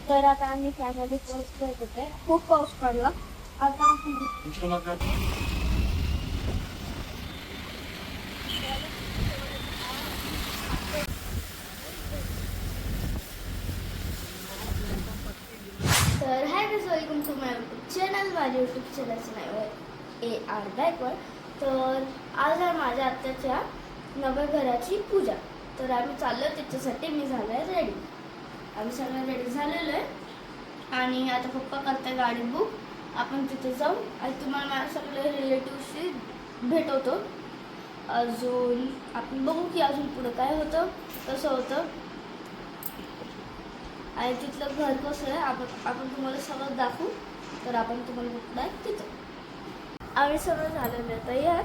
तर आता आम्ही फॅमिली पोस्ट करत होते. खूप पाऊस पडला आता. तर hi guys, welcome to my YouTube channel. माझ्या यूट्यूब चॅनलचं नाव आहे AR गायकवाड. तर आज आहे माझ्या आत्याच्या नव्या घराची पूजा. तर आम्ही चाललो त्याच्यासाठी. मी झालं आहे रेडी. आम्ही सगळं रेडी झालेलो आहे आणि आता पप्पा करताय गाडी बुक. आपण तिथे जाऊ आणि तुम्हाला माझ्या सगळे रिलेटिव्हशी भेटवतो. अजून आपण बघू की अजून पुढं काय होतं, कसं होतं आणि तिथलं घर कसं आहे आपण तुम्हाला सगळं दाखवू. तर आपण तुम्हाला भेटणार तिथं. आम्ही सगळं झालेलं आहे तयार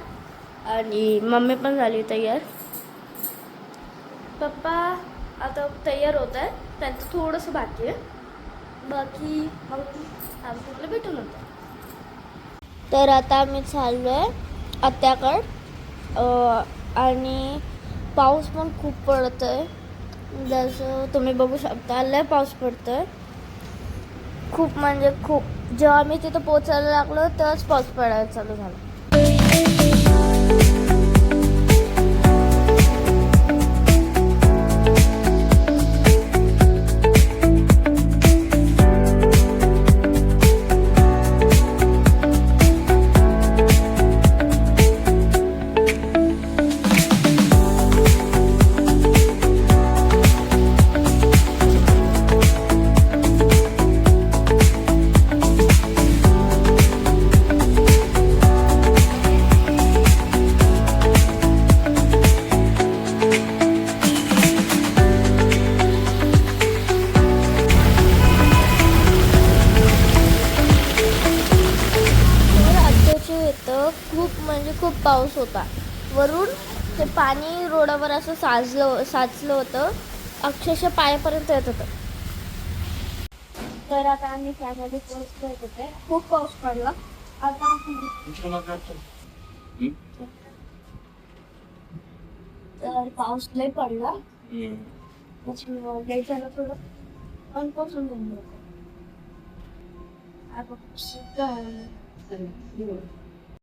आणि मम्मी पण झाली तयार. पप्पा आता तयार होत आहे, त्यांचं थोडंसं बाकी आहे. बाकी मग आम्ही तुम्हाला भेटून होतो. तर आता आम्ही चाललो आहे आत्याकडं आणि पाऊस पण खूप पडत आहे. जसं तुम्ही बघू शकता लय पाऊस पडतोय. खूप म्हणजे खूप. जेव्हा आम्ही तिथं पोचायला लागलो तेव्हाच पाऊस पडायला चालू झाला. खूप म्हणजे खूप पाऊस होता. वरून ते पाणी रोडावर असं साचलं होतं. अक्षरशः पायापर्यंत येत होतं. तर आता आम्ही फॅमिली पोस्ट करत होते. खूप पाऊस पडला आता. तर पाऊस लय पडला त्याच्यामुळे थोडं अनपासून घेऊन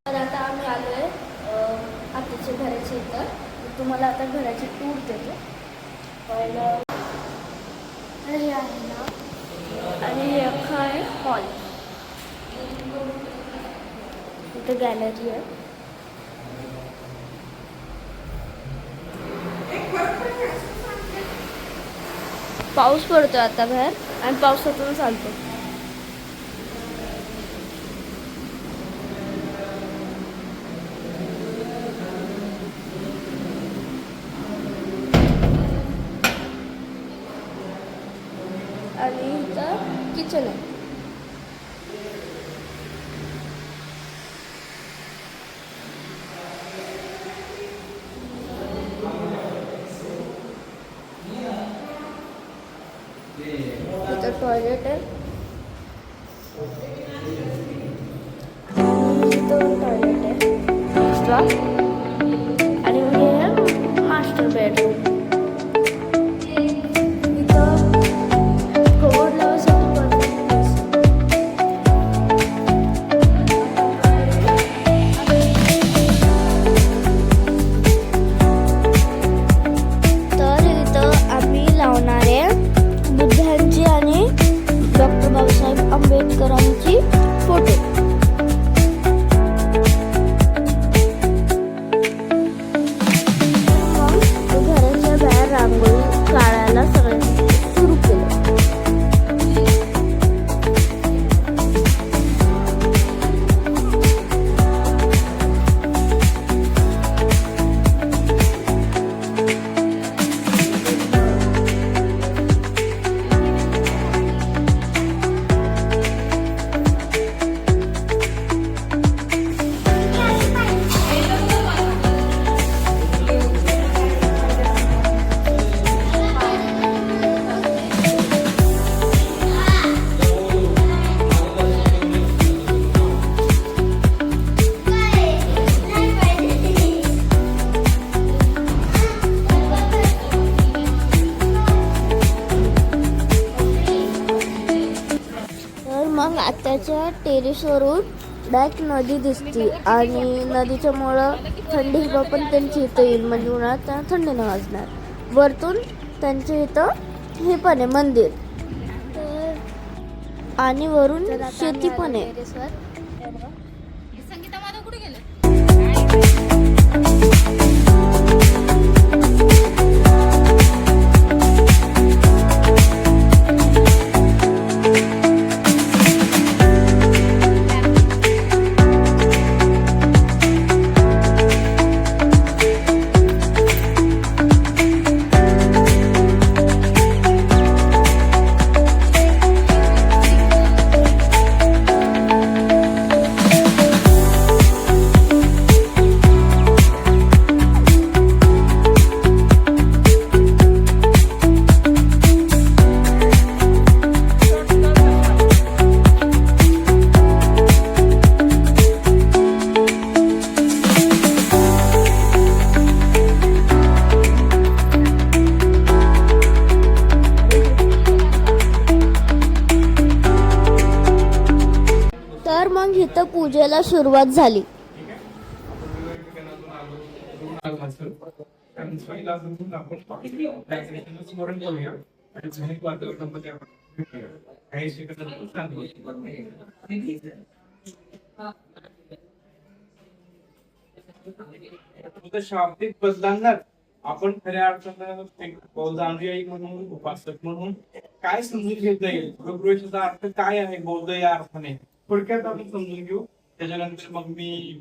तर आता आम्ही आलो आहे आत्याच्या घराच्या इथं. तुम्हाला आता घराची टूर देतो. पहिलं हे आहे ना, आणि हे अख्खा आहे हॉल. इथं गॅलरी आहे. पाऊस पडतो आता बाहेर आणि पावसातून चालतो. आणि इथं किचन आहे. इथं टॉयलेट आहे. इथं टॉयलेट आहे एक्स्ट्रा. आणि हे आहे मास्टर बेडरूम. आंबेडकरांची फोटो. घराच्या मग आत्याच्या टेरेसवरून डायरेक्ट नदी दिसते आणि नदीच्या मुळं थंडी हवा पण त्यांच्या इथं येईल, म्हणजे उन्हाळ्यात त्यांना थंडी न वाजणार. वरतून त्यांच्या इथं हे पण आहे मंदिर, आणि वरून शेती पण आहे. संगीता माधव कुठे गेले? तर मग इथं पूजेला सुरुवात झाली. शाब्दिक बदलांना आपण खऱ्या अर्थानं बौद्ध अनुयायी म्हणून, उपासक म्हणून काय समजून घेता येईल, प्रवेशाचा अर्थ काय आहे बौद्ध या अर्थाने, थोडक्यात आपण समजून घेऊ. त्याच्यानंतर मग मी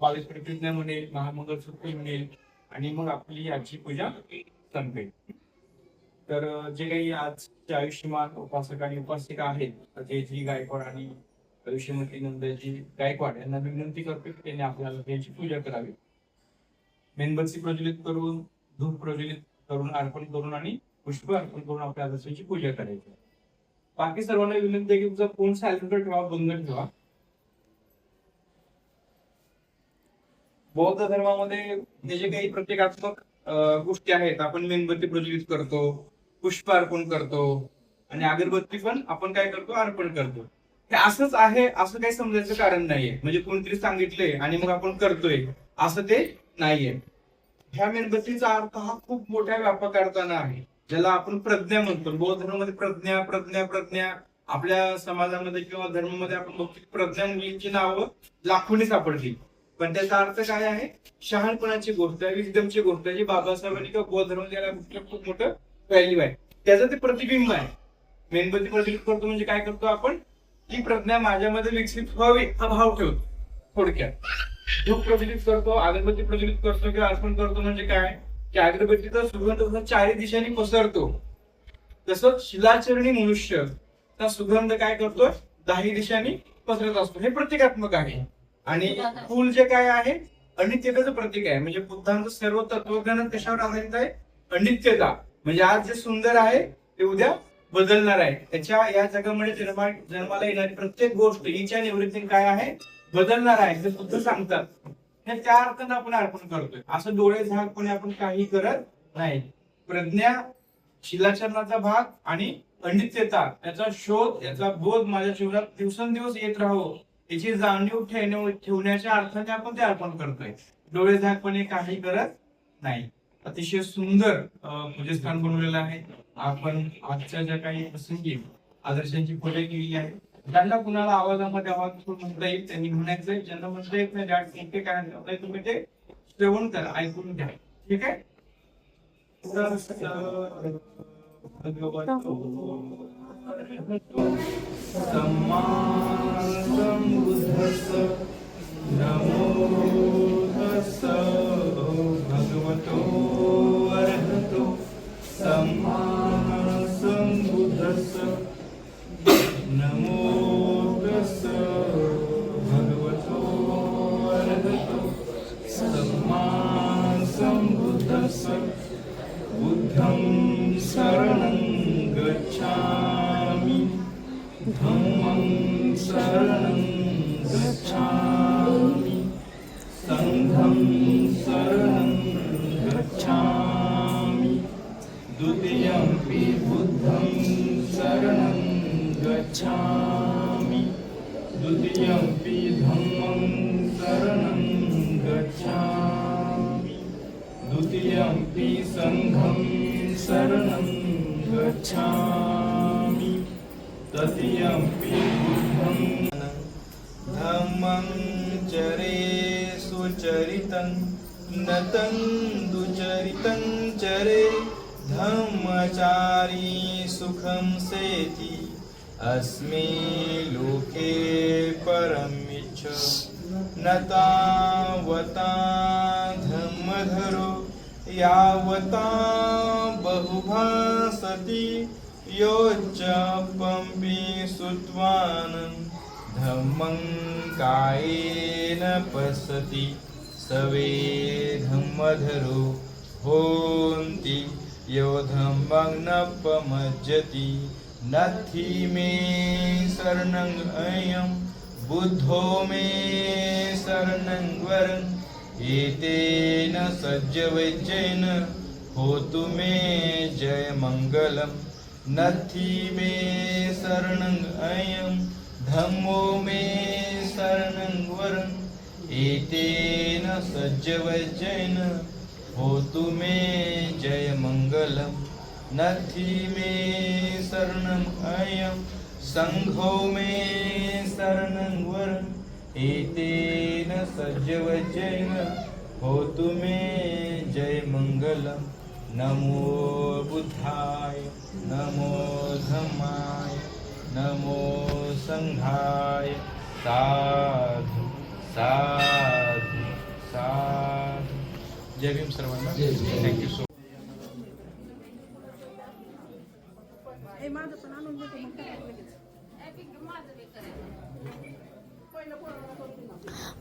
22 प्रतिज्ञा म्हणेल, महामंगलसूत्र म्हणेल आणि मग आपली आजची पूजा संपेल. तर जे काही आजचे आयुष्यमान उपासक आणि उपासिका आहेत, जयजी गायकवाड आणि आयुष्यमती नंदजी गायकवाड यांना विनंती करतो की त्यांनी आपल्याला त्यांची पूजा करावी. मेणबत्ती प्रज्वलित करून, धूप प्रज्वलित करून, अर्पण करून आणि पुष्प अर्पण करून आपल्या आदर्शांची पूजा करायची. बाकी सर्वांना विनंती आहे की तुमचा फोन सायलेंट ठेवा, बंद ठेवा. बौद्ध धर्मामध्ये जे काही प्रतिकात्मक गोष्टी आहेत, आपण मेणबत्ती प्रज्वलित करतो, पुष्प अर्पण करतो आणि अगरबत्ती पण आपण काय करतो, अर्पण करतो. हे असंच आहे असं काही समजायचं कारण नाहीये, म्हणजे कोणतरी सांगितलंय आणि मग आपण करतोय असं ते नाहीये. ह्या मेणबत्तीचा अर्थ हा खूप मोठ्या व्यापक अर्थानं आहे, ज्याला आपण प्रज्ञा म्हणतो. बौद्ध धर्मामध्ये प्रज्ञा प्रज्ञा प्रज्ञा, आपल्या समाजामध्ये किंवा धर्मामध्ये आपण बघतो प्रज्ञा मुलींची नावं लाखोनी सापडतील, पण त्याचा अर्थ काय आहे, शहाणपणाची गोष्ट आहे, विजडमची गोष्ट आहे, जी बाबासाहेबांनी किंवा बौद्ध धर्म त्याला खूप मोठं व्हॅल्यू आहे. त्याचं ते प्रतिबिंब आहे. मेणबत्ती प्रज्वलित करतो म्हणजे काय करतो आपण, ही प्रज्ञा माझ्यामध्ये विकसित व्हावी हा भाव ठेवतो. थोडक्यात धूप प्रज्वलित करतो, अगरबत्ती प्रज्वलित करतो किंवा अर्पण करतो म्हणजे काय, की अगरबत्तीचा सुगंध चारही दिशांनी पसरतो, तसंच शिलाचरणी मनुष्य सुगंध काय करतो, 10 दिशांनी पसरत असतो. हे प्रतिकात्मक आहे. आणि फुल जे काय आहे, अनित्यतेचं प्रतीक आहे. म्हणजे बुद्धांचं सर्व तत्वज्ञान कशावर आधारित आहे, अनित्यता. म्हणजे आज जे सुंदर आहे ते उद्या बदलणार आहे. त्याच्या या जगामध्ये जन्माला येणारी प्रत्येक गोष्ट, इच अँड एव्हरीथिंग काय आहे, बदलणार आहे, ते बुद्ध सांगतात. हे त्या अर्थानं आपण अर्पण करतोय. असं डोळे झाकपणे आपण काही करत नाही. प्रज्ञा, शिलाचरणाचा भाग आणि अनित्यता याचा शोध, याचा बोध माझ्या जीवनात दिवसेंदिवस येत राहावं, याची जाणीव ठेवण्याच्या अर्थाने आपण ते अर्पण करतोय. डोळे झाकपणे काही करत नाही. अतिशय सुंदर पूजस्थान बनवलेलं आहे. आपण आजच्या ज्या काही प्रसंगी आदर्शांची पूजा केली आहे, ज्यांना कुणाला आवाजामध्ये आवाज म्हणता येईल त्यांनी म्हणायचंय, ज्यांना म्हणता येत नाही काय तुम्ही ते श्रवण करा, ऐकून घ्या. ठीक आहे. भगवतो अरहतो सम्मा संबुद्धस्स. नमो तस्स भगवतो अरहतो सम्मा संबुद्धस्स. बुद्धं शरणं गच्छामि, धम्मं शरणं गच्छामि, संघं शरणं गच्छामि, द्वितीयंपि बुद्धं शरणं गच्छामि, द्वितीयम्पि धम्मं शरणं गच्छामि द्वितीयम्पि संघं शरणं गच्छामि तृतीयम्पि बुद्धं धम्मं चरे सुचरितं नतं दुचरितं चरे धम्मचारी सुखं सेति अस्मे लोके परमिच्छ न तावता धम्मधरो यावता बहुभासति योच्चपम्पि सुत्वानं धम्मं कायेन पश्यति सवे धम्मधरो होन्ति यो धम्मं न पमज्जति नत्थि मे शरणं अयं बुद्धो मे शरणं वरं एतेन सज्जवैज्येन होतु मे जयमङ्गलं नत्थि मे शरणं अयं धम्मो मे शरणं वरं एतेन सज्जवैज्येन होतु मे जयमङ्गलं नत्थि मे शरणं अयं संघो मे शरणं वरं एतेन सज्जवैज्येन होतु मे जयमङ्गलं नमो बुद्धाय नमो धम्माय नमो संघाय साधु साधु साधु जय भीम सर्वांना थँक्यू सो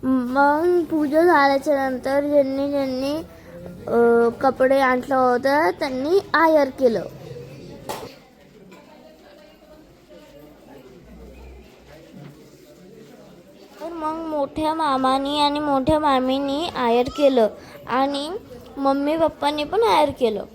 मग पूजा झाल्याच्या नंतर ज्यांनी ज्यांनी कपडे आणलं होतं त्यांनी आयर केलं. तर मग मोठ्या मामानी आणि मोठ्या मामीनी आयर केलं आणि मम्मी पप्पांनी पण आयर केलं.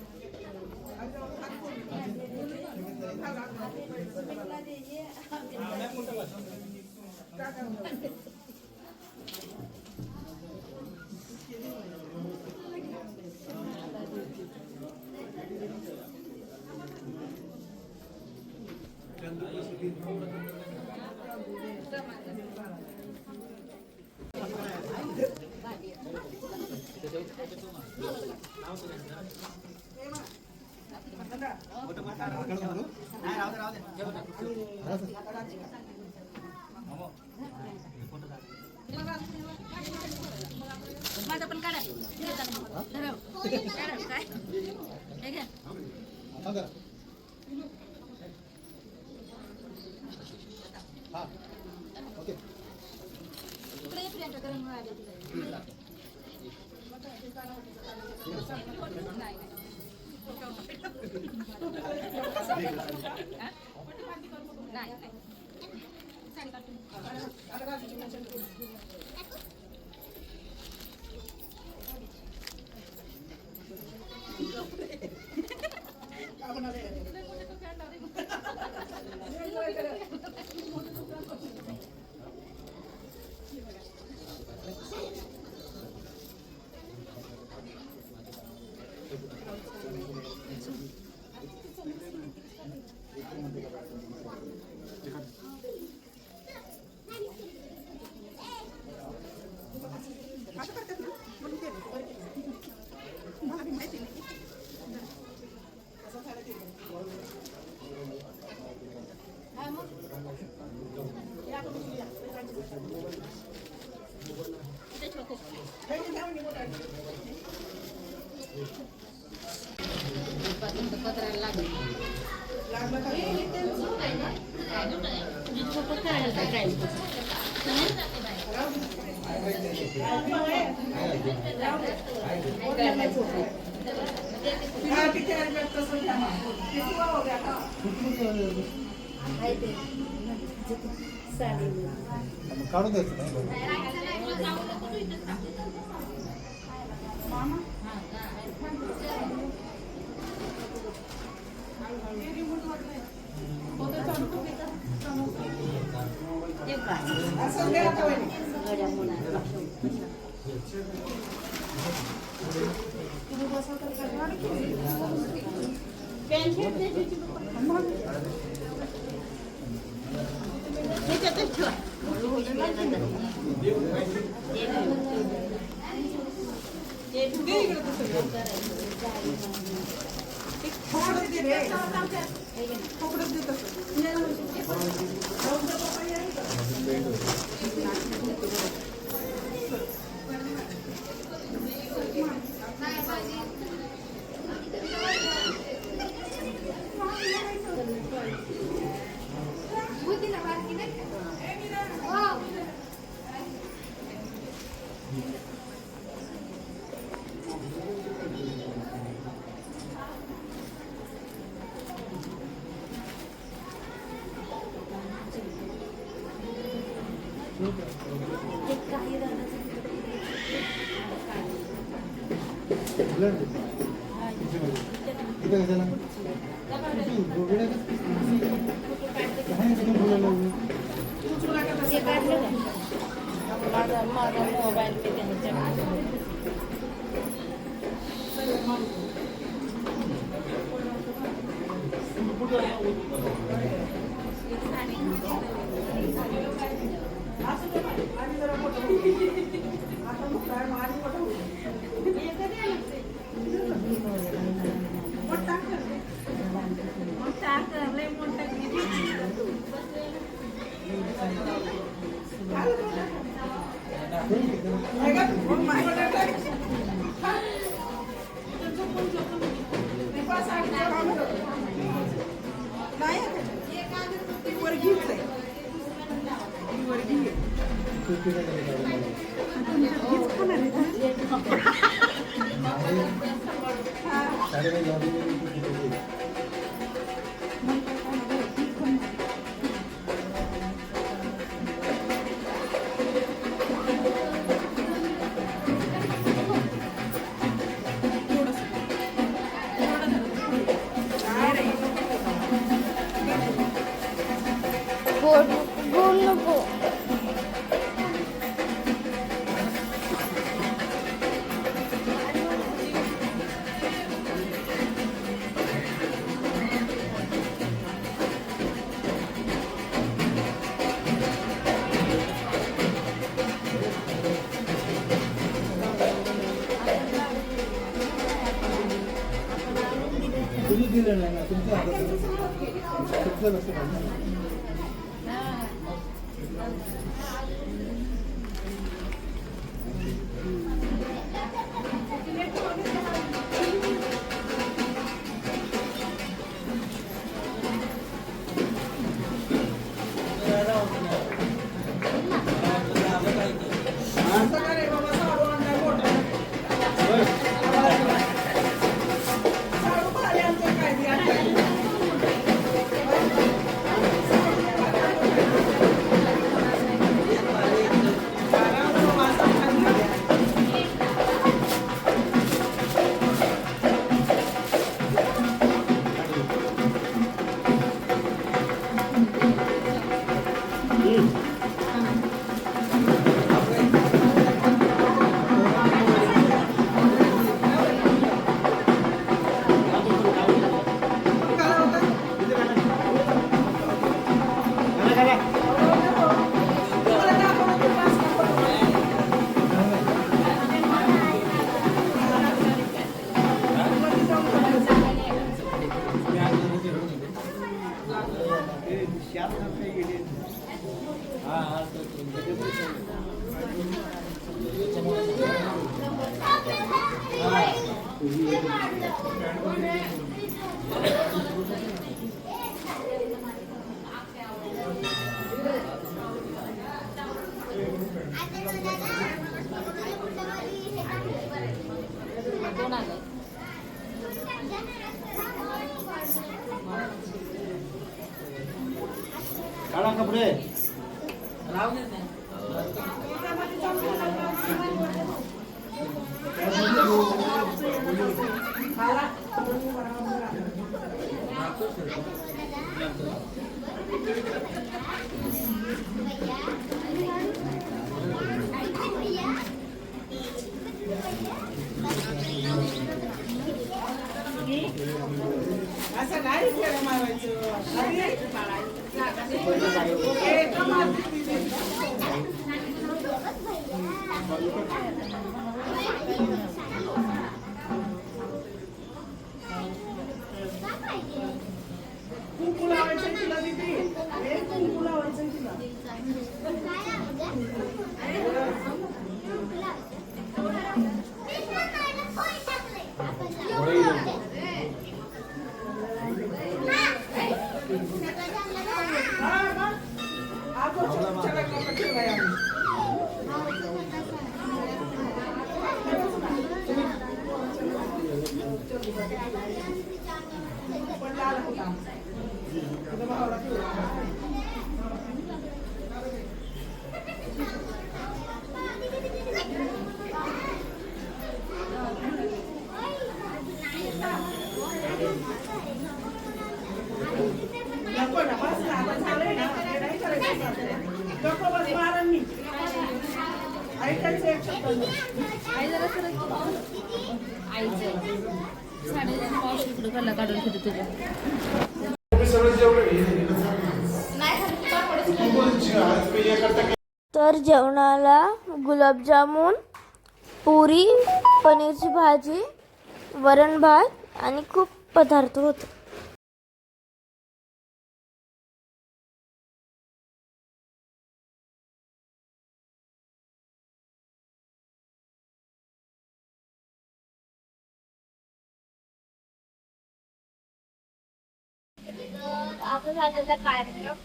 माझा पण काढा काय हे घ्या ओके इकडे प्रियंका करून नाही काढून द्यायचं नाही माझा मोबाईल पे त्यांच्या गोड नको. तुम्ही दिलं नाही ना तुमच्या हातात तुमचं लक्ष पाहिजे. काढा कपडे भैया आईचं साडेतीन पाऊस इकडं कला काढून ठेवते तुझ्या. तर जेवणाला गुलाबजामुन, पुरी, पनीरची भाजी, वरण भात आणि खूप पदार्थ होते. आपण झालेला कार्यक्रम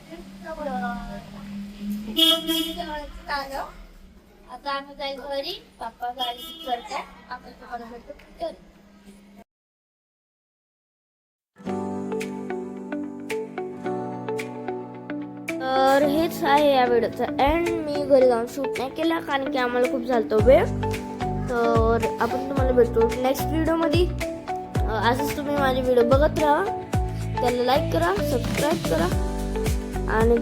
आता आम्ही जाईल घरी. पप्पा गाडी करतात, आपण तुम्हाला भेटू घरी. तर हेच आहे या व्हिडिओचा एंड. मी घरी जाऊन शूट नाही केला कारण की आम्हाला खूप झालतो वेळ. तर आपण तुम्हाला भेटू नेक्स्ट व्हिडिओमध्ये. असंच तुम्ही माझे व्हिडिओ बघत राहा. त्याला लाईक करा, सबस्क्राईब करा आणि